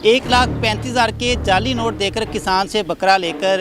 1,35,000 के जाली नोट देकर किसान से बकरा लेकर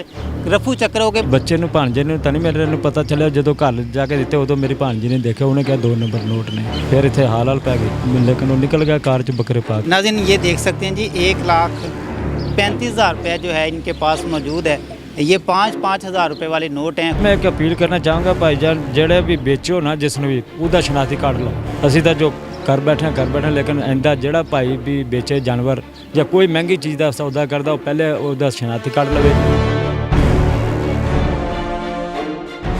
रफू चक्कर हो गए। ਬੱਚੇ ਨੂੰ ਭਾਂਜੇ ਨੂੰ ਤਾਂ ਨਹੀਂ ਮੇਰੇ ਨੂੰ ਪਤਾ ਚੱਲਿਆ, ਜਦੋਂ ਘਰ ਜਾ ਕੇ ਦਿੱਤੇ ਉਦੋਂ ਮੇਰੀ ਭਾਂਜੀ ਨੇ ਦੇਖਿਆ, ਉਹਨੇ ਕਿਹਾ 2 नंबर नोट ने। फिर इतने हाल पै गए, लेकिन वो निकल गया कार च बकरे पा के। नाज़रीन ये देख सकते हैं जी 1,35,000 रुपये जो है इनके पास मौजूद है। ये 5-5 हज़ार रुपये वाले नोट हैं। मैं एक अपील करना चाहूँगा भाईजान, जेड़े भी बेचो ना जिसने भी ਉਹਦਾ ਸ਼ਨਾਖਤੀ ਕਾਰਡ ਲਓ। ਅਸੀਂ ਤਾਂ ਜੋ कर बैठे लेकिन इंदा ਜਿਹੜਾ भाई भी बेचे जानवर या कोई महंगी चीज़ का सौदा करता पहले ਉਹਦਾ शनाख्ती कार्ड लवे।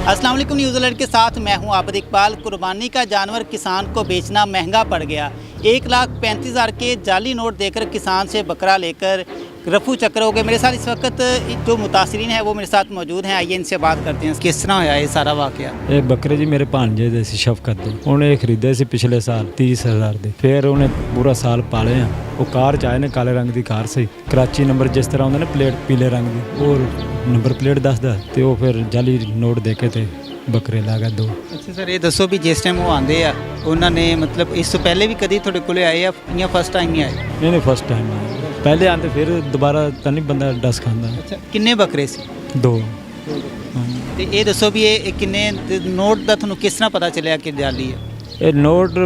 अस्सलाम वालेकुम, न्यूज़ अलर्ट के साथ मैं हूं आबिद इकबाल। कुर्बानी का जानवर किसान को बेचना महंगा पड़ गया। 1,35,000 के जाली नोट देकर किसान से बकरा लेकर रफू चक्कर हो गए। मेरे साथ इस वक्त जो मुतासरीन हैं वो मेरे साथ मौजूद हैं, आइए इनसे बात करते हैं। किस तरह होया ये सारा वाक़या? ये बकरे जी मेरे भांजे दे सी शफकत दे, उन्हें खरीदे सी पिछले साल 30,000 दे। फिर उन्हें पूरा साल पाले हैं। वो कार च आए ने, काले रंग की कार सी, कराची नंबर जिस तरह होंगे ना प्लेट पीले रंग की, और नंबर प्लेट दसदा ते वो फिर जाली नोट दे के ते बकरे ला गए 2। अच्छा सर, ये दसो भी जिस टाइम वो आंदे आ उन्होंने मतलब इस तो पहले भी कभी थोड़े कोले आए या फर्स्ट टाइम ही आए? नहीं फर्स्ट टाइम आए, पहले आते फिर दोबारा तो नहीं बंदा डस खांदा। अच्छा, किन्ने बकरे सी? 2। ਤੇ ਇਹ ਦੱਸੋ ਵੀ ਇਹ ਕਿੰਨੇ ਨੋਟ ਦਾ ਤੁਹਾਨੂੰ ਕਿਸ ਤਰ੍ਹਾਂ ਪਤਾ ਚੱਲਿਆ ਕਿ ਜਾਲੀ ਹੈ? ਇਹ ਨੋਟ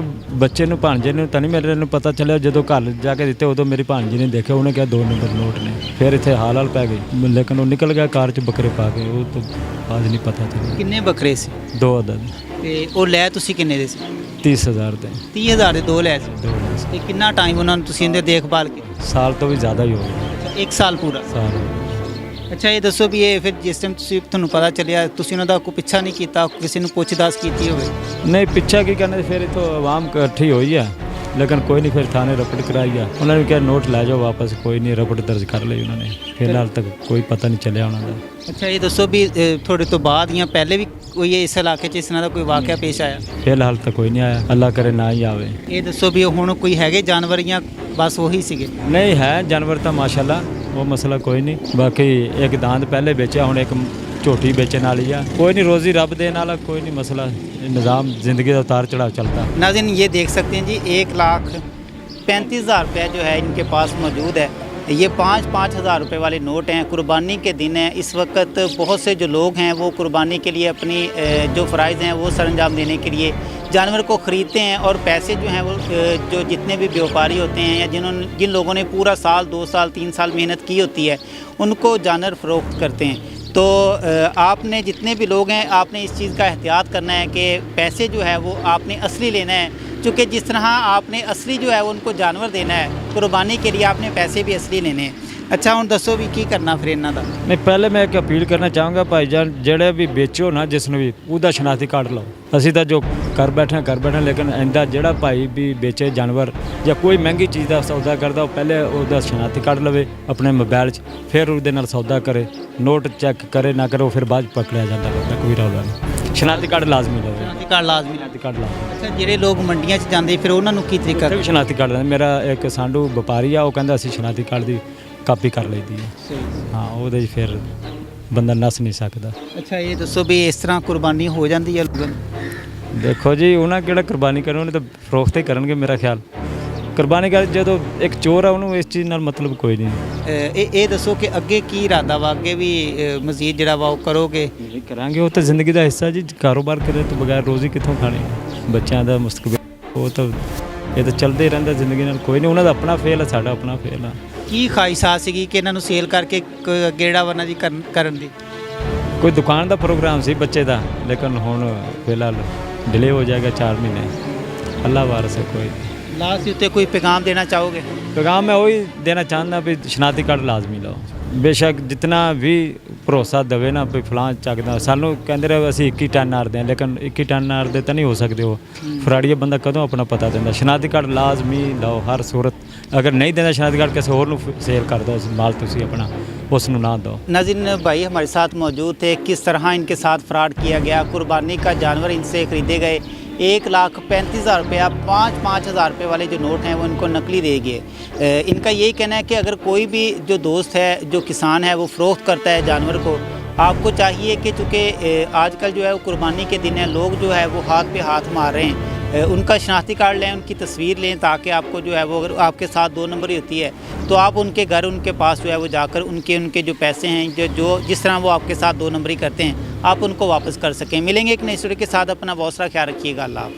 ਬੱਚੇ ਨੂੰ ਭਾਂਜੇ ਨੂੰ ਤਾਂ ਨਹੀਂ ਮੇਰੇ ਨੂੰ ਪਤਾ ਚੱਲਿਆ, ਜਦੋਂ ਘਰ ਜਾ ਕੇ ਦਿੱਤੇ ਉਦੋਂ ਮੇਰੀ ਭਾਂਜੀ ਨੇ ਦੇਖਿਆ, ਉਹਨੇ ਕਿਹਾ 2 नंबर नोट ने। फिर ਇੱਥੇ ਹਾਲ ਪੈ ਗਈ, ਲੇਕਿਨ ਉਹ ਨਿਕਲ ਗਿਆ ਕਾਰ 'ਚ ਬੱਕਰੇ ਪਾ ਕੇ, ਉਹ ਤਾਂ ਬਾਅਦ ਨਹੀਂ ਪਤਾ ਚੱਲਿਆ। ਕਿੰਨੇ ਬੱਕਰੇ ਸੀ? 2 ਅਦਦ। ਤੇ ਉਹ ਲੈ ਤੁਸੀਂ ਕਿੰਨੇ ਦੇ ਸੀ? 30,000 ਦੇ। 30,000 ਦੇ 2 ਲੈ ਸੀ। 2 ਲੈ ਸੀ। ਤੇ ਕਿੰਨਾ ਟਾਈਮ ਉਹਨਾਂ ਨੂੰ ਤੁਸੀਂ ਇਹਦੇ ਦੇਖਭਾਲ ਕੀਤੀ? ਸਾਲ ਤੋਂ ਵੀ ਜ਼ਿਆਦਾ ਹੀ ਹੋ ਗਿਆ। 1 ਸਾਲ ਪੂਰਾ? ਸਾਲ। ਅੱਛਾ, ਇਹ ਦੱਸੋ ਵੀ ਇਹ ਫਿਰ ਜਿਸ ਟਾਈਮ ਤੁਹਾਨੂੰ ਪਤਾ ਚੱਲਿਆ ਤੁਸੀਂ ਉਹਨਾਂ ਦਾ ਕੋਈ ਪਿੱਛਾ ਨਹੀਂ ਕੀਤਾ, ਕਿਸੇ ਨੂੰ ਪੁੱਛ-ਦੱਸ ਕੀਤੀ ਹੋਵੇ? ਨਹੀਂ ਪਿੱਛਾ ਕੀ ਕਰਨਾ, ਫਿਰ ਇੱਥੋਂ ਆਵਾਮ ਇਕੱਠੀ ਹੋਈ ਆ, लेकिन कोई नहीं, फिर थाने रपट कराई गया। उन्होंने कहा नोट लै जाओ वापस, कोई नहीं, रपट दर्ज कर ली उन्होंने। फिलहाल तक कोई पता नहीं चलिया उन्होंने। अच्छा, ये दसो भी थोड़े तो बाद या पहले भी कोई इस इलाके 'ਚ ਇਸ ਤਰ੍ਹਾਂ ਦਾ ਕੋਈ ਵਾਕਿਆ पेश आया? फिलहाल तक कोई नहीं आया, अल्लाह करे ना ही आवे। ਇਹ ਦੱਸੋ ਵੀ ਹੁਣ ਕੋਈ ਹੈਗੇ ਜਾਨਵਰ ਜਾਂ ਬਸ ਉਹੀ ਸੀਗੇ? नहीं है जानवर तो माशाल्लाह, वो मसला कोई नहीं। बाकी एक दांत पहले बेचा, हुण एक झोटी बेचने वाली है। कोई नहीं, रोज़ी रब देने वाला, कोई नहीं मसला, निज़ाम ज़िंदगी का उतार चढ़ाव चलता। नाज़रीन ये देख सकते हैं जी 1,35,000 रुपये जो है इनके पास मौजूद है। ये 5-5 हज़ार रुपये वाले नोट हैं। कुर्बानी के दिन हैं, इस वक्त बहुत से जो लोग हैं वो कुर्बानी के लिए अपनी जो फ़राइज़ हैं वो सरअंजाम देने के लिए जानवर को ख़रीदते हैं, और पैसे जो हैं वो जो जितने भी व्यापारी होते हैं या जिन लोगों ने पूरा साल 2 साल 3 साल मेहनत की होती है उनको जानवर फ़रोख्त करते हैं। तो आपने जितने भी लोग हैं आपने इस चीज़ का एहतियात करना है कि पैसे जो है वो आपने असली लेना है, क्योंकि जिस तरह आपने असली जो है वो उनको जानवर देना है, कुर्बानी के लिए आपने पैसे भी असली लेने हैं। अच्छा, ਹੁਣ ਦੱਸੋ ਵੀ ਕੀ ਕਰਨਾ ਫਿਰ ਇਹਨਾਂ ਦਾ? नहीं पहले मैं एक अपील करना चाहूँगा भाईजान, जेड़े भी बेचो ना जिसने भी ਉਹਦਾ शनाख्ती कार्ड लो। ਅਸੀਂ ਤਾਂ ਜੋ कर बैठे लेकिन इंदा ਜਿਹੜਾ भाई भी बेचे जानवर या कोई महंगी चीज़ का सौदा करता पहले ਉਹਦਾ शनाख्ती कार्ड लवे अपने मोबाइल 'ਚ, फिर ਉਹਦੇ ਨਾਲ सौदा करे, नोट चेक करे ना करे, फिर बाद पकड़िया जाता बंदा, कोई रौला नहीं। शनाख्ती कार्ड लाजमी लवे। ਸ਼ਨਾਖਤੀ ਕਾਰਡ ਲਾਜ਼ਮੀ शनाख्ती कार्ड लाजमी। ਅੱਛਾ, ਜਿਹੜੇ ਲੋਕ ਮੰਡੀਆਂ 'ਚ ਜਾਂਦੇ ਫਿਰ ਉਹਨਾਂ ਨੂੰ ਕੀ ਤਰੀਕਾ? ਵੀ ਸ਼ਨਾਖਤੀ ਕਾਰਡ ਦਾ ਮੇਰਾ ਇੱਕ ਸਾਂਢੂ ਵਪਾਰੀ ਆ, ਉਹ ਕਹਿੰਦਾ ਅਸੀਂ ਸ਼ਨਾਖਤੀ ਕਾਰਡ ਦੀ ਕਾਪੀ ਕਰ ਲਈਦੀ ਹੈ। ਹਾਂ, ਉਹਦੇ 'ਚ ਫਿਰ ਬੰਦਾ ਨਸ ਨਹੀਂ ਸਕਦਾ। ਅੱਛਾ, ਇਹ ਦੱਸੋ ਵੀ ਇਸ ਤਰ੍ਹਾਂ ਕੁਰਬਾਨੀ ਹੋ ਜਾਂਦੀ ਹੈ? ਦੇਖੋ ਜੀ, ਉਹਨਾਂ ਕਿਹੜਾ ਕੁਰਬਾਨੀ ਕਰਨ, ਉਹਨੇ ਤਾਂ ਫਰੋਖਤ ਹੀ ਕਰਨਗੇ ਮੇਰਾ ਖਿਆਲ। ਕੁਰਬਾਨੀ ਕਰ ਜਦੋਂ ਇੱਕ ਚੋਰ ਆ ਉਹਨੂੰ ਇਸ ਚੀਜ਼ ਨਾਲ ਮਤਲਬ ਕੋਈ ਨਹੀਂ। ਇਹ ਦੱਸੋ ਕਿ ਅੱਗੇ ਕੀ ਇਰਾਦਾ ਵਾ, ਅੱਗੇ ਵੀ ਮਜ਼ੀਦ ਜਿਹੜਾ ਵਾ ਉਹ ਕਰੋਗੇ? ਕਰਾਂਗੇ, ਉਹ ਤਾਂ ਜ਼ਿੰਦਗੀ ਦਾ ਹਿੱਸਾ ਜੀ। ਕਾਰੋਬਾਰ ਕਰੇ ਤੋਂ ਬਗੈਰ ਰੋਜ਼ੀ ਕਿੱਥੋਂ ਖਾਣੀ? ਬੱਚਿਆਂ ਦਾ ਮੁਸਤਕਬਲ ਉਹ ਤਾਂ ਇਹ ਤਾਂ ਚੱਲਦੇ ਹੀ ਰਹਿੰਦਾ ਜ਼ਿੰਦਗੀ ਨਾਲ। ਕੋਈ ਨਹੀਂ, ਉਹਨਾਂ ਦਾ ਆਪਣਾ ਫੇਲ ਹੈ, ਸਾਡਾ ਆਪਣਾ ਫੇਲ ਆ। ਕੀ ਖਾਹਿਸ਼ਾਤ ਸੀਗੀ ਕਿ ਇਹਨਾਂ ਨੂੰ ਸੇਲ ਕਰਕੇ ਗੇੜਾ ਵਰਨਾ ਜੀ ਕਰਨ ਦੀ? ਕੋਈ ਦੁਕਾਨ ਦਾ ਪ੍ਰੋਗਰਾਮ ਸੀ ਬੱਚੇ ਦਾ, ਲੇਕਿਨ ਹੁਣ ਫਿਲਹਾਲ डिले हो जाएगा 4 महीने। अल्लाह वारस है। कोई लास्ट उत्ते कोई पैगाम देना चाहोगे? पैगाम मैं वही देना चाहता भी शनाख्ती कार्ड लाजमी लो। बेशक जितना भी भरोसा दवे ना भी फलां चकदा, सानू कहते रहे असीं 21 टन नारदे, लेकिन 21 टन नारदे तो नहीं हो सकते। वो फराड़िया बंदा कदों अपना पता देंदा। शनाख्ती कार्ड लाजमी लो हर सूरत। अगर नहीं देना शनाख्ती कार्ड किसी होर नूं सेल कर दो, माल तुसीं अपना उसनूं ना दो। नाज़रीन भाई हमारे साथ मौजूद थे, किस तरह इनके साथ फ्रॉड किया गया। कुर्बानी का जानवर इनसे खरीदे गए, 1,35,000 रुपया, 5-5 हज़ार रुपये वाले जो नोट हैं वो इनको नकली दे गए। इनका यही कहना है कि अगर कोई भी जो दोस्त है जो किसान है वो फ़रोख्त करता है जानवर को, आपको चाहिए कि चूँकि आजकल जो है वो कुर्बानी के दिन है, लोग जो है वो हाथ पे हाथ मार रहे हैं। उनका शनाख्ती कार्ड लें, उनकी तस्वीर लें, ताकि आपको जो है वो अगर आपके साथ 2 नंबरी होती है तो आप उनके घर उनके पास जो है वो जाकर उनके जो पैसे हैं जो जिस तरह वो आपके साथ 2 नंबरी करते हैं आप उनको वापस कर सकें। मिलेंगे एक नई स्टोरी के साथ, अपना बहुत सारा ख्याल रखिएगा। अल्लाह हाफ़िज़।